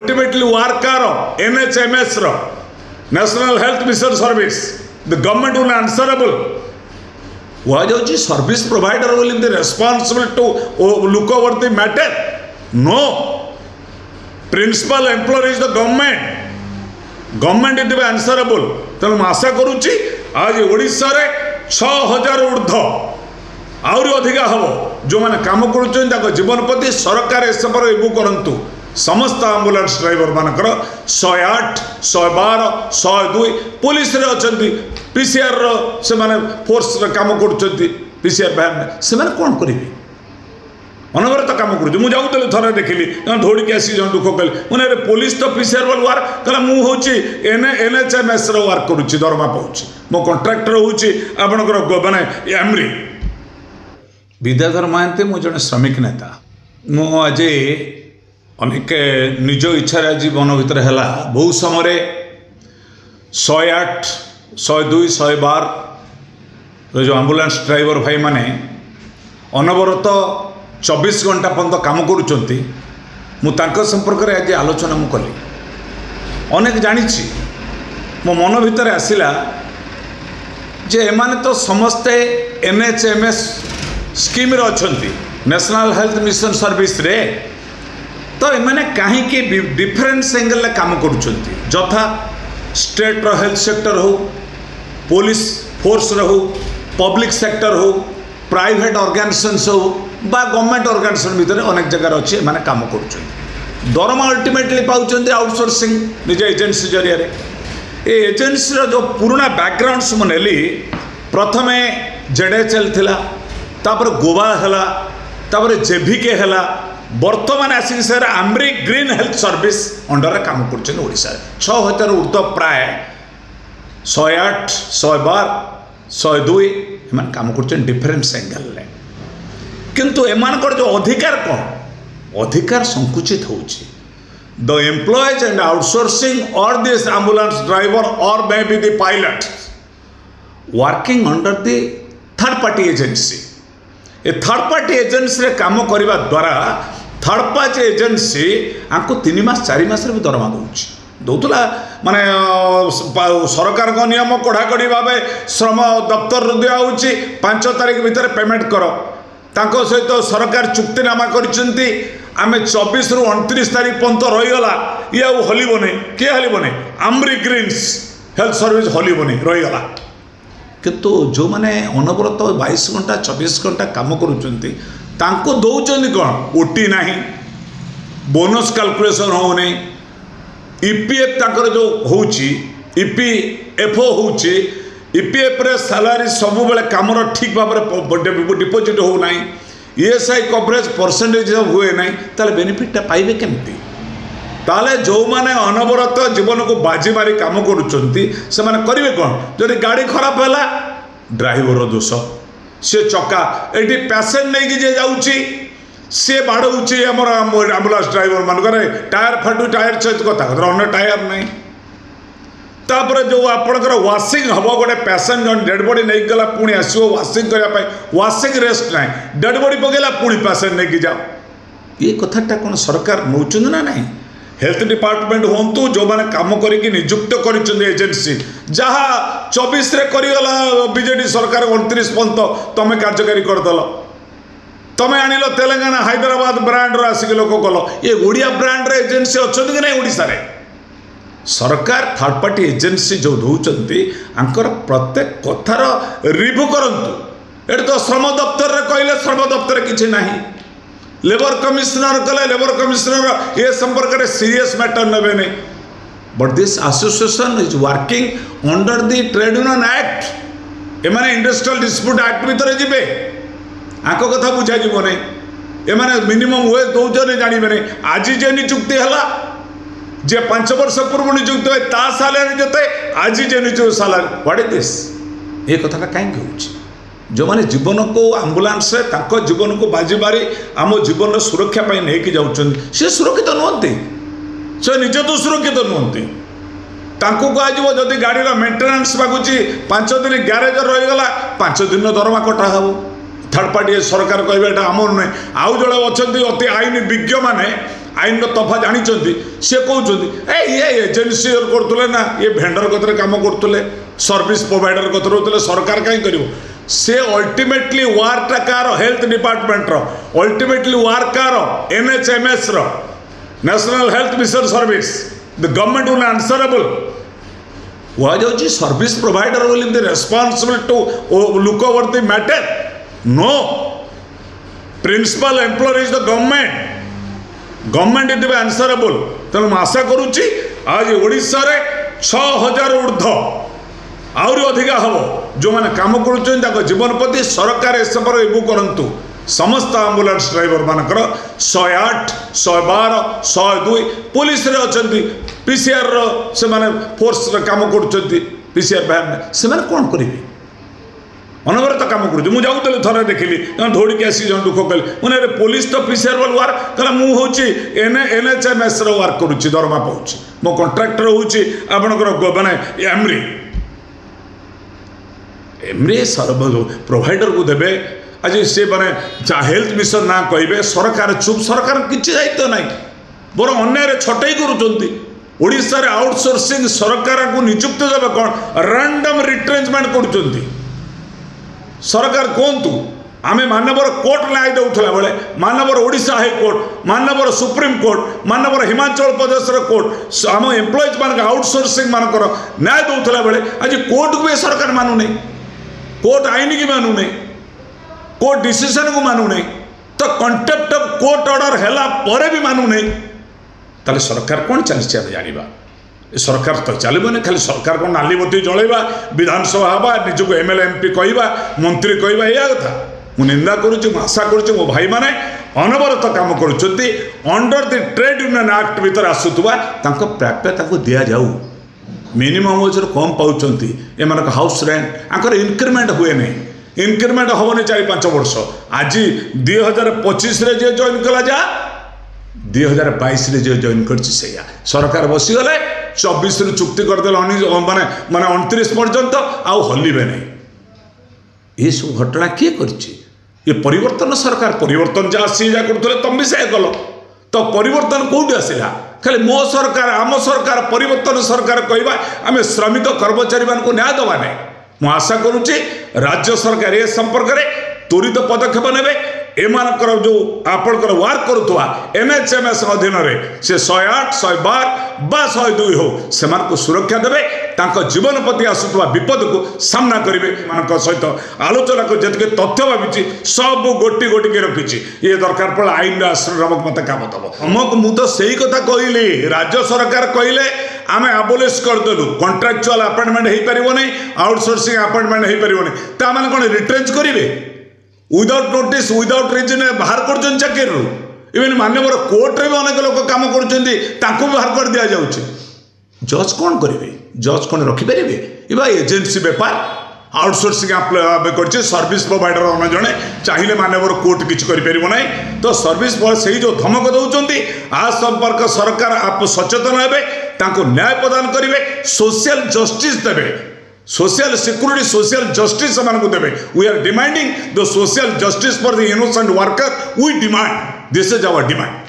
ultimately work NHMS National Health Mission Service. The government will answerable. Why don't you service provider will be responsible to look over the matter? No. Principal employer is the government. Government is answerable. तेणु आशा करुच्ची आज ओडिशा रे 6000 ऊर्ध्व आहरी अधिका हम जो मैंने काम कर जीवन प्रति सरकार एसपर रिव्यू करंतु समस्त आम्बुलांस ड्राइवर मानकर 108, 112, 102 पुलिस रे अछंती पीसीआर से माने फोर्स रे काम कर पीसीआर वैन से माने कोन करिवे अनवरत काम कर मुझे जाऊँ थोड़े देखिली दौड़ी आसी जन दुख कल मुझे पुलिस तो पीसीआर वाल वार्क कहला मुझे NHMS वार्क करुच्ची दरमा पाऊँ मो कंट्राक्टर होकर माने एमरी विद्याधर महांती मु जड़े श्रमिक नेता मु आज अनेक निज इच्छा आज मन भर है बहु समय 108, 102, 112 जो आम्बुलांस ड्राइवर भाई माने अनवरत 24 घंटा पर्यंत काम करुँच संपर्क में आज आलोचना मु कली अनेक जानी मो मन भितर आसला जे एमाने तो समस्ते NHMS स्कीम रे अछंती नेशनल हेल्थ मिशन सर्विस रे तो एमाने कहीं डिफरेंस एंगल ले काम करुछंती जथा स्टेट रो हेल्थ सेक्टर हो पुलिस फोर्स हो पब्लिक सेक्टर हो प्राइवेट ऑर्गेनाइजेशंस हो बा गवर्नमेंट ऑर्गेनाइजेशन भीतर अनेक जगह अच्छी माने काम करुछंती दरमा अल्टीमेटली पाउछंती आउटसोर्सिंग निज एजेंसी जरिया रे ए एजेंसी रो जो पुराना बैकग्राउंड्स मनेली प्रथमे JHL थिला तापर गोवा हला तापर JVK हला वर्तमान आसिक सर आम्री ग्रीन हेल्थ सर्विस अंडर काम कर ओडिशा 6000 ऊर्ध्व प्राय 108, 112, 102 एमान काम कर डिफरेंस एंगल ले किंतु एमानकर जो अधिकार कौन अधिकार संकुचित होची द एम्प्लॉयज एंड आउटसोर्सिंग और दिस एम्बुलेंस ड्राइवर और may be the pilot working under the third party agency A third party agency रे काम करने द्वारा थर्ड पार्टी एजेंसी आपको 3 मास 4 मास भी दरमा दौला माने सरकार नियम कड़ाकड़ी भाव श्रम दफ्तर दिया 5 तारीख भितर पेमेंट कर तांको सहित सरकार चुक्तिनामा करछंती आमे 24 रु 29 तारीख पर्यंत रहीगला ये हलिबने किए हलिबने आम्री ग्रीन्स हेल्थ सर्विस हलिबने रहीगला किंतु जो माने अनवरत 22 घंटा 24 घंटा काम करुँच दौरान कौन ओटी ना बोनस कैलकुलेशन होने EPF ताकर जो होची EPFO होची EPF रे सैलरी सब बेले कामर ठीक भाव डिपोजिट हो ना ESI कवरेज परसेंटेज हुए ना ताले बेनिफिटा पाइबे केमती ताले जो माने अनवरत जीवन को बाजी मारी काम करुँच से माने करिवे कौन जदि गाड़ी खराब है ड्राइवर दोष सी चक्का ये पैसेंट नहीं कि जाऊँगी सी बाड़ौची आम्बुलांस ड्राइवर मानक टायर फाटू टायर चेक कथा अन्य टायर नहीं तापर जो आपंकर वाशिंग हम गोटे पेसेंट जन डेड बॉडी नहीं गला पुणी आसो वाशिंग करने वाशिंग रेस्ट ना डेड बॉडी पकेला पुणी पेसेंट नहीं जाओ ये कथाटा कौन सरकार नौचुं ना नहीं हेल्थ डिपार्टमेंट हूँ जो मैंने कम करके नियुक्त कर एजेंसी जहाँ 24 रे करगला बीजेडी सरकार 29 पर्यंत तुम्हें कार्यकारी करदेल तुम्हें आनिल तेलंगाना हैदराबाद ब्रांड आसिक लोक कल ये ओडिया ब्रांड एजेंसी अच्छा कि नहीं ओडिशा रे सरकार थर्ड पार्टी एजेंसी जो दौरान प्रत्येक कथार रिव्यू करंतु ये तो श्रम दफ्तर कहले श्रम दफ्तर किसी नहीं लेबर कमिश्नर कले लेबर कमिश्नर ये संपर्क में सीरियस मैटर ने नहीं but this association is working under the trade union act एमाने इंडस्ट्रियल डिस्प्यूट एक्ट भीतर जीवे आको कथा बुझा जीव नहीं एमाने मिनिमम वेज दौजन जानवे नहीं आज जे नियुक्ति है जे 5 वर्ष पूर्व नियुक्त हुए ता सालारी जोते आज जे नियुक्त सालारी व्हाट इज दिस ये कथाटा कहीं होची जो माने जीवन को आम्बुलांस जीवन को बाजी मारी आम जीवन सुरक्षा नहीं कि जाऊँ सी सुरक्षित नुहति से निजे तो सुरक्षित नुहति कह जदि गाड़ी मेन्टेनान्स मागुची 5 दिन ग्यारेज रहीगला 5 दिन दरमा कटा हे थर्ड पार्टी सरकार कहे आमर नुहे आउ जड़े अच्छा अति आईन विज्ञ मैंने आईन तफा जानते सी कहते ये एजेन्सी करते ना ये भेंडर कतरे काम करते सर्विस प्रोवाइडर कतरे होते सरकार कहीं कर से अल्टीमेटली वार्टा कार हेल्थ डिपार्टमेंट अल्टीमेटली वार कार NHMS national health mission service the government will answerable हुआ service provider will be responsible to look over the matter no principal employer is the government is answerable तेणु आशा करुच्ची आज ओडिशा रे 6000 ऊर्ध्व आहरी अधिका हम जो मैंने काम कर जीवन प्रति सरकार ए सब करूँ समस्त आम्बुलांस ड्राइवर मानकर 108 112 102 पुलिस रे अछंती PCR से माने फोर्स रे काम कर PCR वैन से माने कौन करेंगे अनवरत काम कर मुझे जाऊँ थोड़े देखिली दौड़ी के आसी दुख कल मुझे पुलिस तो PCR वाल वार कहला मुझे NHMS वार्क करुच्ची दरमा पाऊँ मो कंट्राक्टर हूँ आपंकर माने एमरी प्रोवाइडर को देवे आज से माने हेल्थ मिशन ना कहे सरकार चुप सरकार किसी दायित्व ना बर अन्याय छटई करुँचा रे आउटसोर्सिंग सरकार को नियुक्ति देवे कौन रैंडम रिट्रेंचमेंट कर सरकार कहतु आम मानवर कोर्ट न्याय देउथला बेले मानवर ओडिशा हाईकोर्ट मानवर सुप्रीम कोर्ट मानवर हिमाचल प्रदेश कोर्ट आम एम्प्लॉइज मान आउटसोर्सिंग मानकर न्याय देउथला बेले आज कोर्ट को सरकार मानु नहीं कोर्ट आईन की मानु नहीं कोर्ट डिसीजन को मानु नहीं तो कंटेप्ट ऑफ कोर्ट ऑर्डर हैला परे भी मानु नहीं ताले सरकार कौन चलछि आम जानिबा सरकार तो चलबने खाली सरकार को नाली बत्ती जलैबा विधानसभा हवा निजको MLA MP कहवा मंत्री कहवा या कथा मु निंदा करुच्ची आशा करुच्ची मो भाई माने अनवरत काम करुच्चंती under the trade union act भीतर आसुथुवा तांको प्राप्य तांको दिया जाऊ मिनिमम वेज कम पाउचंती एमान हाउस रेंट आंकर इंक्रीमेंट हुए नहीं इंक्रीमेंट होबनी 4-5 वर्ष आज 2025 रे जे जॉइन कला जा 2022 रे जे जॉइन करछि सेया सरकार बसीगले 24 रु चुक्ति करदेल माने 29 पर्यंत आउ हलिबे नहीं ये सब घटना किए करछि ये परिवर्तन सरकार परिवर्तन जा सी जा करथले तुम भी से गलो तो परिवर्तन कोउडी आसिला खाली मो सरकार आम सरकार परिवर्तन सरकार कहवा आम श्रमिक कर्मचारी मान को न्याय दबा नहीं मु आशा करुच्ची राज्य सरकार ए संपर्क में त्वरित पदक्षेप नेबे एमानकर जो आपणकर वार्क करुवा NHMS अधीन से 108 112 बा 102 हो से सुरक्षा देवे तांको जीवन प्रति आसुवा विपद को सामना करेंगे मान सहित आलोचना को जी तथ्य भावी सब गोटी गोटी के रखी ये दरकार पड़ा आईन आश्रय मत काम दब अमक मुझे से ही कथा कहली राज्य सरकार कहले आम आबोलिश करदेलु कंट्राक्चुअल अपॉइंटमेंट हो पार नहीं आउटसोर्सिंग अपॉइंटमेंट हो पार नहीं ताने कौन रिट्रेंच करेंगे विदाउट नोटिस विदाउट रिजन बाहर कर चाकरी इवेन मानवर कोर्ट रे भी अनेक लोक काम कर बाहर कर दि जाऊँगी जज कौन करेंगे जज कौन रखिपारे ये एजेन्सी बेपार आउटसोर्सिंग कर सर्विस प्रोवाइडर अन्य जड़े चाहिए मानवर कोर्ट किसी करें तो सर्विस से जो धमक दौरान आ संपर्क सरकार आप सचेतन हे न्याय प्रदान करेंगे सोशल जस्टिस देवे सोशल सिक्योरिटी सोशल जस्टिस को देवे we are demanding the social justice for the innocent worker we demand this is our demand.